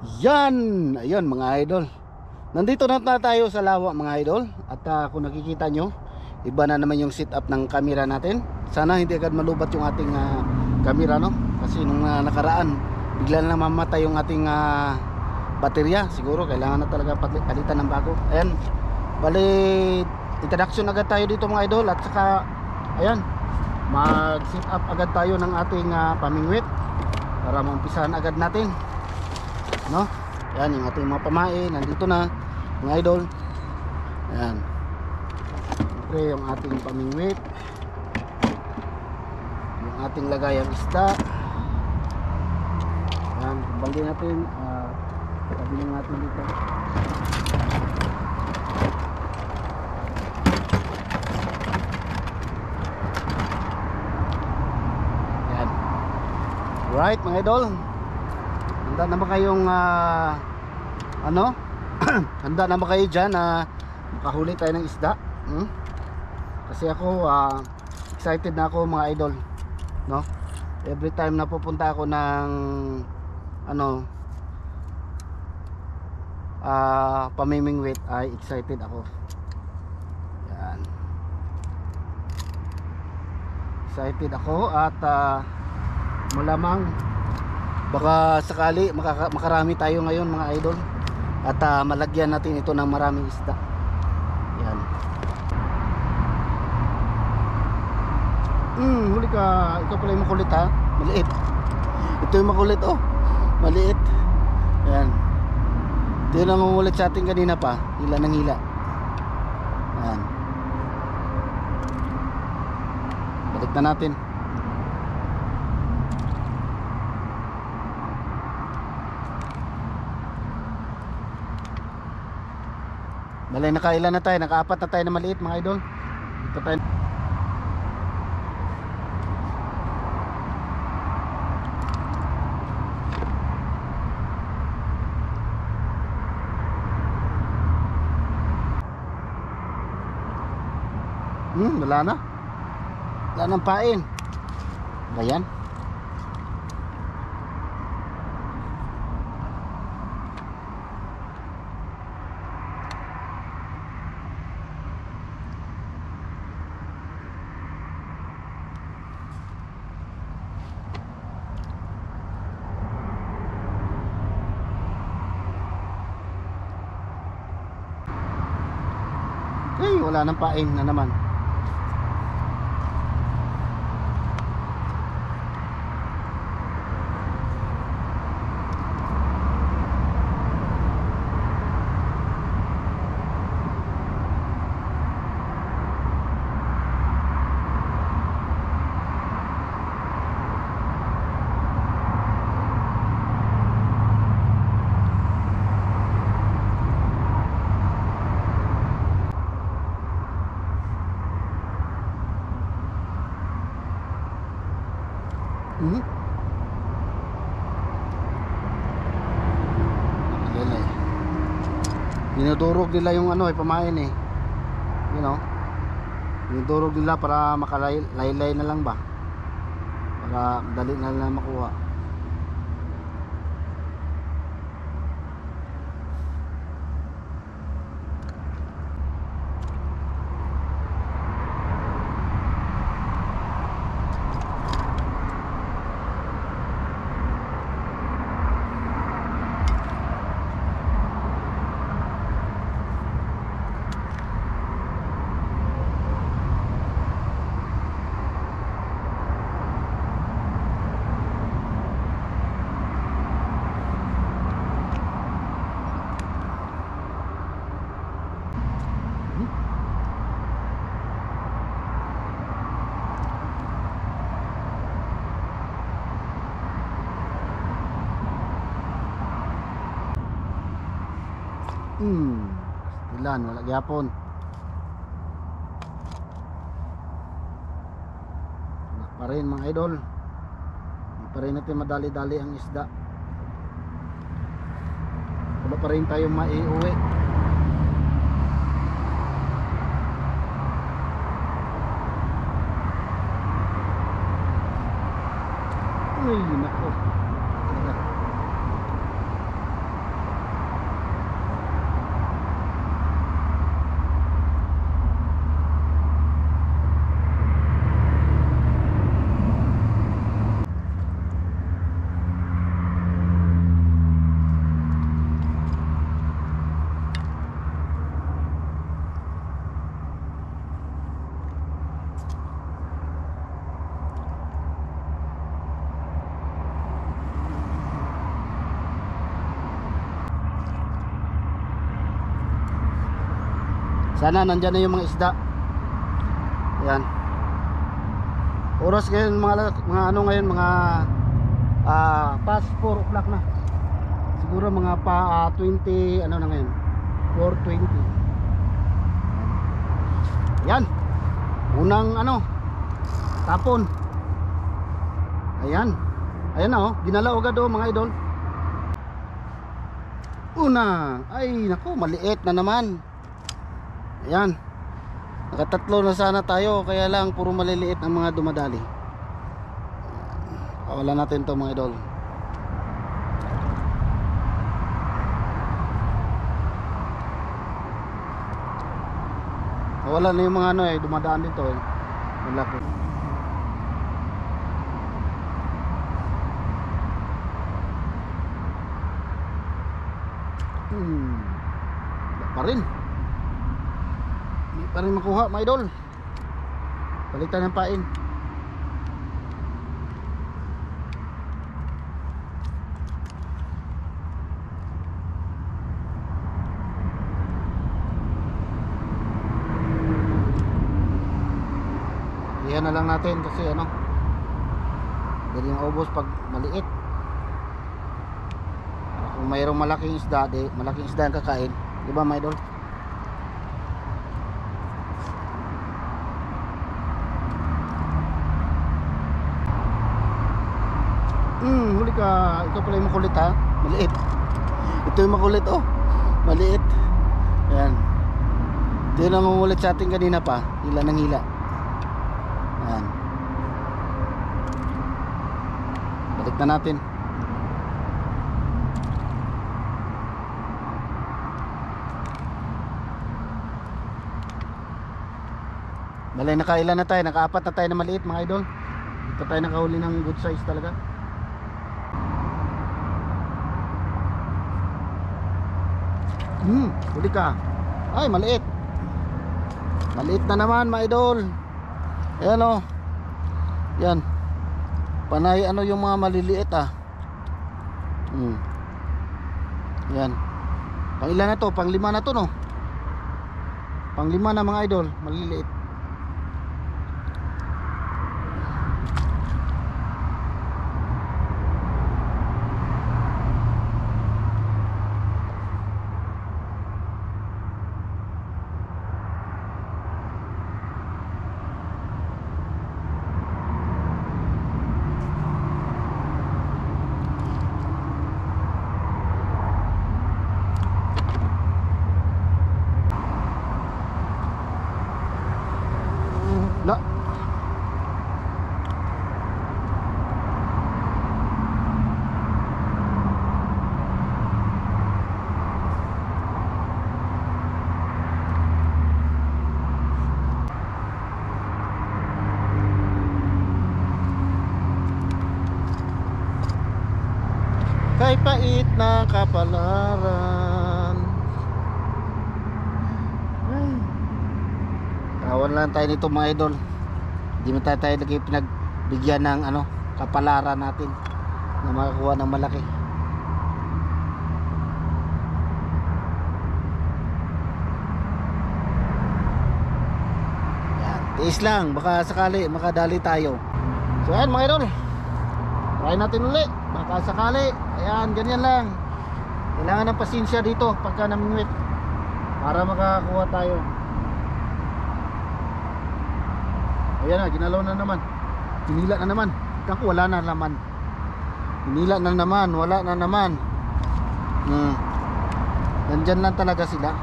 Yan, ayun mga idol. Nandito na tayo sa lawa mga idol. At kung nakikita nyo, iba na naman yung setup ng camera natin. Sana hindi agad malubat yung ating camera, no? Kasi nung nakaraan, bigla na mamatay yung ating baterya. Siguro kailangan na talaga palitan ng bago. Ayan, bali introduction agad tayo dito mga idol. At saka, ayan, mag set up agad tayo ng ating pamingwit para maumpisahan agad natin, no? Yan yung ating mga pamain, nandito na mga idol. Ayan, siyempre yung ating pamingwit, yung ating lagayang isda. Ayan, kumbali natin, tabi lang natin dito. Ayan, right mga idol. Handa na ba kayong handa na ba kayo dyan na makahuli tayo ng isda? Kasi ako excited na ako mga idol, no? Every time na pupunta ako ng pamimingwit ay excited ako. Yan, excited ako at malamang baka sakali makarami tayo ngayon mga idol. At malagyan natin ito ng maraming isda. Yan. Huli ka. Ikaw pala yung makulit ha. Maliit. Ito yung makulit oh. Maliit. Yan. Ito yung nangungulit sa atin kanina pa. Hila ng hila. Yan. Balik na natin. Balay, nakailan na tayo, nakaapat na tayo na maliit mga idol. Ito tayo. Wala na. Wala nang pain. Ayan. Ay, wala nang pain na naman. Dinudurog nila yung pamain eh. You know, dinudurog nila para makalaylay na lang ba, para dali na lang makuha. Ilan, wala gyapon. Wala pa rin mga idol. Hindi pa rin natin madali-dali ang isda. Wala pa rin tayong maiuwi. Ay, nako. Sana nandyan na yung mga isda. Ayan. Oras ngayon mga ano ngayon, mga past 4 o'clock na. Siguro mga 20 ano na ngayon, 4:20. Ayan. Unang ano, tapon. Ayan. Ayan na oh, ginalaw agad oh mga idol. Una, ay naku, maliit na naman. Ayan. Nakatatlo na sana tayo, kaya lang puro maliliit ang mga dumadali. Kawalan natin to mga idol. Wala na yung mga ano dumadaan dito eh. Malaki. Wala pa rin. Hindi pa rin makuha mga idol. Baliktad ng pain. Iyan na lang natin kasi ano, dali yung ubos pag maliit. Kung mayroong malaking isda, malaking isda ang kakain, di ba mga idol? Huli ka. Ikaw pala yung makulit ha. Maliit. Ito yung makulit oh. Maliit. Ayan. Ito yung nangungulit sa atin kanina pa. Hila ng hila. Ayan. Balik na natin. Balay nakailan na tayo. Nakaapat na tayo na maliit mga idol. Ito tayo nakahuli ng good size talaga. Huli ka. Ay maliit. Maliit na naman mga idol. Ayan o. Yan. Panay ano yung mga maliliit ah. Yan. Pang ilan na to? Pang 5 na to no. Pang 5 na mga idol. Maliliit. La. Kay pait na kapalaran. Tawan lang tayo nito mga idol. Hindi mo tayo lagi pinagbigyan ng ano, kapalaran natin na makakuha ng malaki. Yan, tiis lang, baka sakali makadali tayo. So ayan mga idol, try natin ulit, baka sakali. Ayan, ganyan lang. Kailangan ng pasensya dito pagka namingwit para makakuha tayo. Ayan na, ginalaw na naman. Hinila na naman. Kako, wala na naman. Hinila na naman, wala na naman. Nandyan lang talaga sila.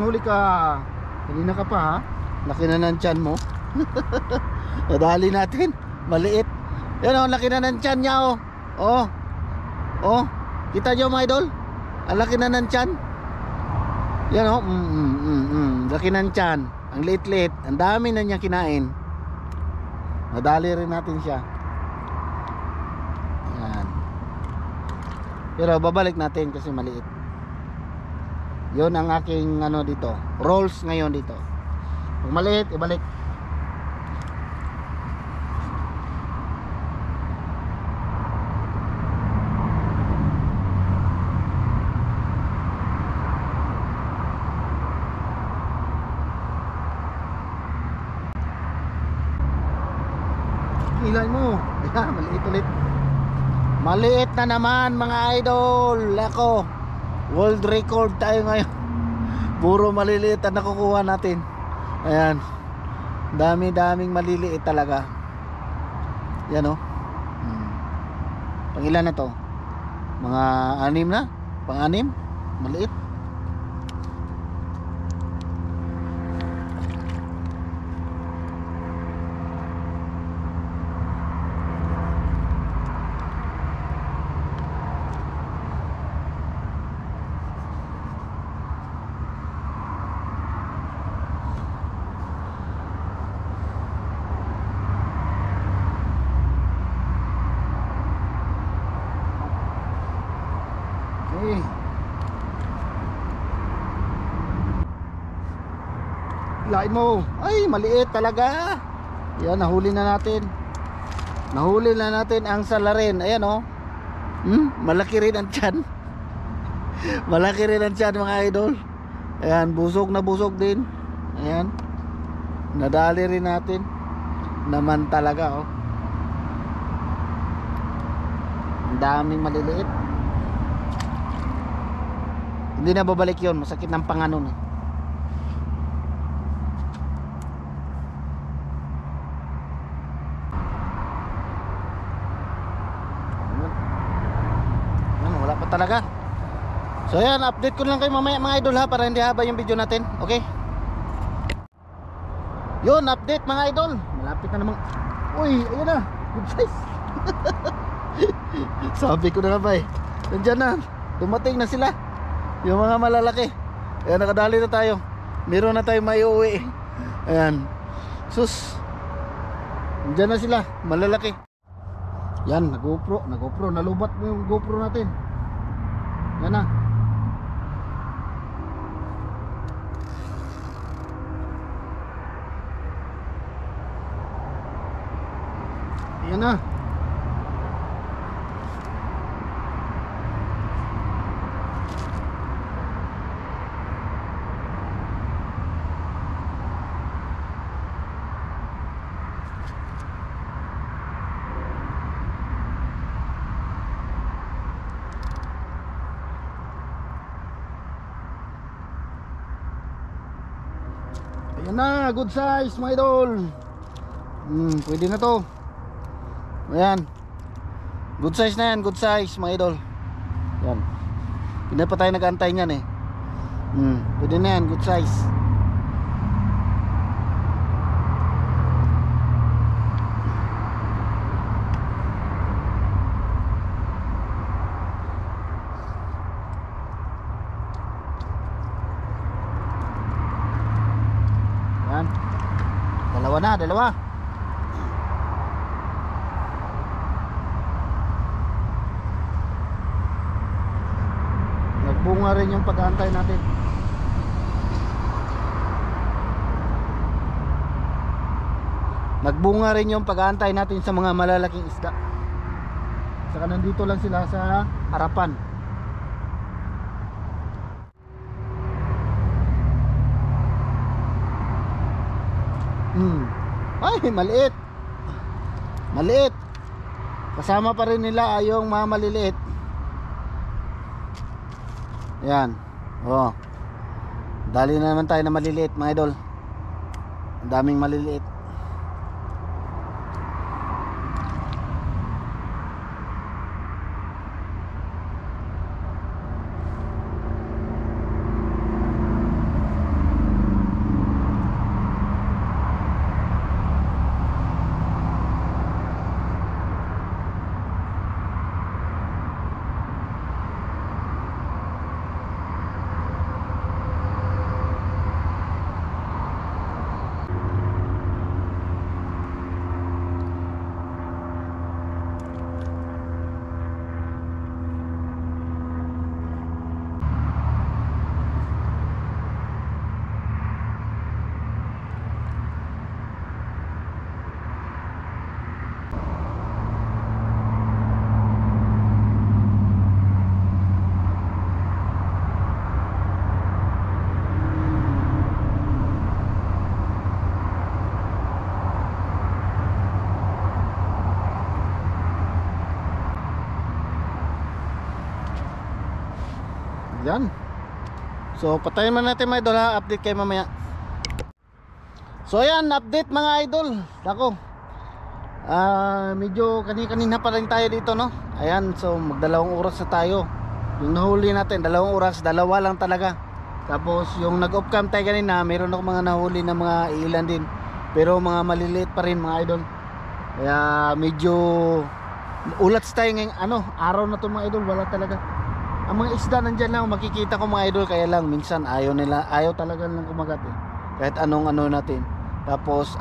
Huli ka. Kanina ka pa ha. Laki na ng tiyan mo. Nadali natin. Maliit. Yan o, laki na ng tiyan niya o. Oh. Kita nyo mga idol? Ang laki na ng tiyan. Yan o. Laki ng tiyan. Ang liit-liit. Ang dami na niya kinain. Nadali rin natin siya. Yan. Pero babalik natin kasi maliit. Yun ang aking ano dito, rolls ngayon dito. Kung maliit, ibalik. Ilan mo? Ayan, maliit ulit. Maliit na naman mga idol. Ako, world record tayo ngayon. Puro maliliit na nakukuha natin. Ayan, dami-daming maliliit talaga. Yan o. Pang ilan na to? Mga 6 na? Pang 6? Maliit. Okay. Lain mo. Ay, maliit talaga. Yan, nahuli na natin. Nahuli na natin ang salarin. Ayan o. Malaki rin ang tiyan. Malaki rin ang tiyan mga idol. Ayan, busog na busog din. Ayan. Nadali rin natin. Naman talaga oh. Ang daming maliliit. Hindi na babalik yun. Masakit ng pangano na. Wala pa talaga. So yan, update ko lang kayo mamaya mga idol ha, para hindi haba yung video natin. Okay. Yun, update mga idol. Malapit na namang. Uy, ayun na. Good size. Sabi ko na nga ba eh. Nandiyan na. Dumating na sila. Yung mga malalaki. Ayan, nakadali na tayo. Meron na tayo maiuwi. Ayan. Sus. Nandiyan na sila. Malalaki. Yan, nag-GoPro. Nalubat mo yung GoPro natin. Yan na. Yan na. Ayan na, good size mga idol. Pwede na to. Ayan. Good size na yan, good size mga idol. Yan. Hindi pa tayo nag-antay niyan eh. Pwede na yan, good size. Yan. Dalawa na, dalawa. Nagbunga rin yung pag-aantay natin. Nagbunga rin yung pag-aantay natin sa mga malalaking isda. Saka nandito lang sila sa harapan. Ay, maliit. Maliit. Kasama pa rin nila yung mga maliliit. Yan. Oh. Dali na naman tayo na maliliit mga idol. Ang daming maliliit. Yan. So patayin man natin mga idol ha. Update kayo mamaya. So ayan, update mga idol. Ako, medyo kanina pa rin tayo dito, no. Ayan, so magdalawang oras na tayo. Yung nahuli natin, 2 oras, 2 lang talaga. Tapos yung nag-off cam tayo kanina, meron ako mga nahuli na mga ilan din, pero mga maliliit pa rin mga idol. Kaya medyo ulats tayo ngayong araw na to mga idol. Wala talaga. Ang mga isda nandyan lang, makikita ko mga idol. Kaya lang minsan ayaw talaga lang kumagat eh. Kahit anong natin. Tapos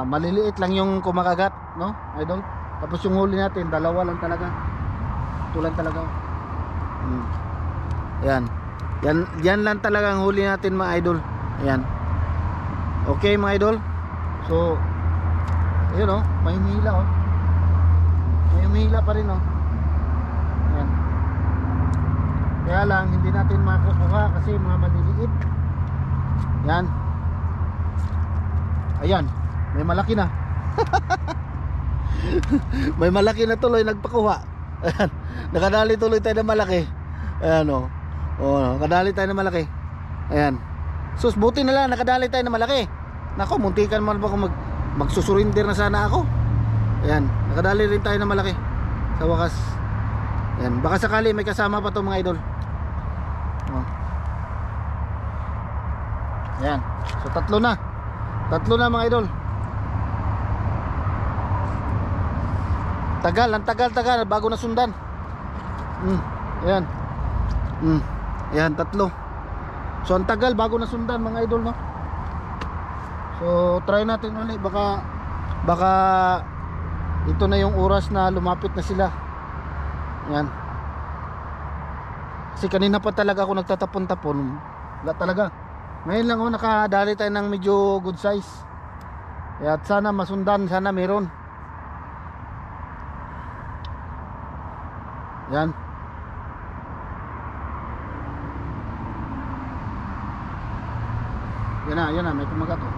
maliliit lang yung kumakagat, no idol. Tapos yung huli natin, 2 lang talaga. Tulan talaga. Yan lang talaga ang huli natin mga idol. Ayan. Okay mga idol. So ayun oh, may humihila oh. May humihila pa rin oh. Ayan. Kaya lang hindi natin makukuha kasi mga maliliit. Yan. Ayan, may malaki na. May malaki na tuloy nagpakuha. Ayan. Nakadali tuloy tayo ng malaki. Ayan oh. Nakadali tayo ng malaki. Ayan. Sus, buti na lang nakadali tayo ng malaki. Nako, muntikan man ba kung magsusurinder na sana ako. Ayan, nakadali rin tayo ng malaki sa wakas. Ayan, baka sakali may kasama pa to mga idol. Ayan, so 3 na mga idol. Ang tagal bago na sundan. Ayan. Ayan, 3. So ang tagal bago na sundan mga idol, no. So try natin ulit, baka ito na yung oras na lumapit na sila. Ayan. Kasi kanina pa talaga ako nagtatapon-tapon. Wala talaga. Ngayon lang nakadali tayo ng medyo good size. At sana masundan, sana meron. Yan. Yan na, may kumagat oh.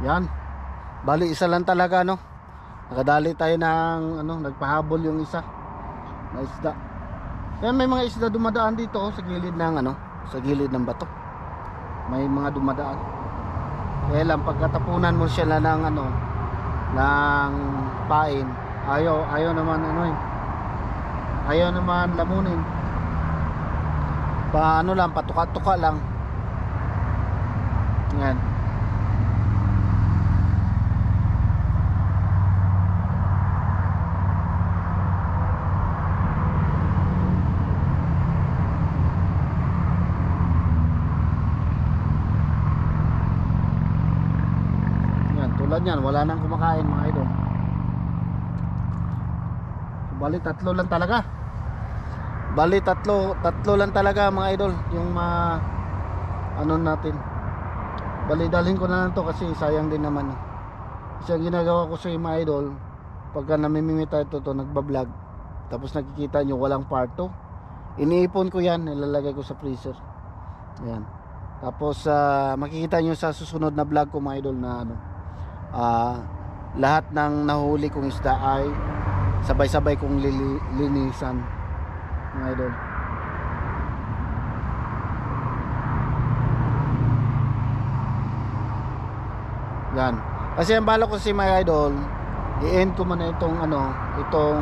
Yan. Bali isa lang talaga, no. Nakadali tayo ng nagpahabol yung isa na isda. Kaya may mga isda dumadaan dito sa gilid ng sa gilid ng bato. May mga dumadaan. Kaya lang pagkatapunan mo siya ng ng pain, ayaw naman ayaw naman lamunin. Lang, patuka-tuka lang. Yan. Tulad yan, wala nang kumakain mga idol. So, bali 3 lang talaga. Bali tatlo lang talaga mga idol yung natin. Bali dalhin ko na lang to kasi sayang din naman. Kasi ang ginagawa ko sa mga idol, pagka namimimit tayo to nagbablog, tapos nakikita nyo walang part 2, iniipon ko yan, nilalagay ko sa freezer. Ayan. Tapos makikita nyo sa susunod na vlog ko mga idol na lahat ng nahuli kong isda ay sabay-sabay kong linisan mga idol. Yan. Kasi ang balak ko si mga idol, i-end ko muna itong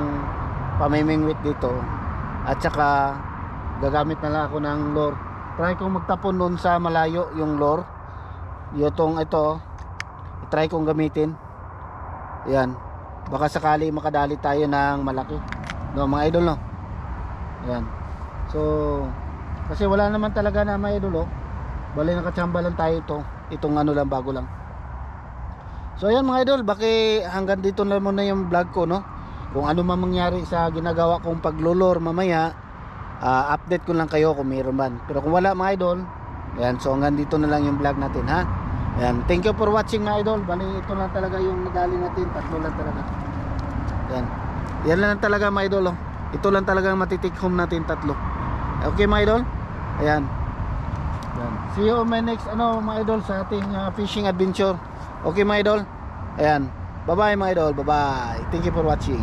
pamimingwit dito. At saka gagamit na lang ako ng lure. Try kong magtapon doon sa malayo yung lure. Ito try kong gamitin. Yan. Baka sakali makadali tayo ng malaki. No, mga idol, no. Yan. So, kasi wala naman talaga na mga idol, oh. Bali nakatsamba lang tayo itong lang, bago lang. So ayan mga idol, baki hanggang dito na muna yung vlog ko, no. kung ano man mangyari sa ginagawa kong paglulor mamaya, update ko lang kayo kung mayroon man. Pero kung wala mga idol, ayan, so hanggang dito na lang yung vlog natin ha. Ayan, thank you for watching mga idol. Bali ito lang talaga yung nadali natin, 3 lang talaga. Ayan, yan lang talaga mga idol, oh. Ito lang talaga ang matitik home natin, 3. Okay mga idol. Ayan. Ayan, see you on my next mga idol sa ating fishing adventure. Okay mga idol. Ayan, bye bye mga idol, bye bye, thank you for watching.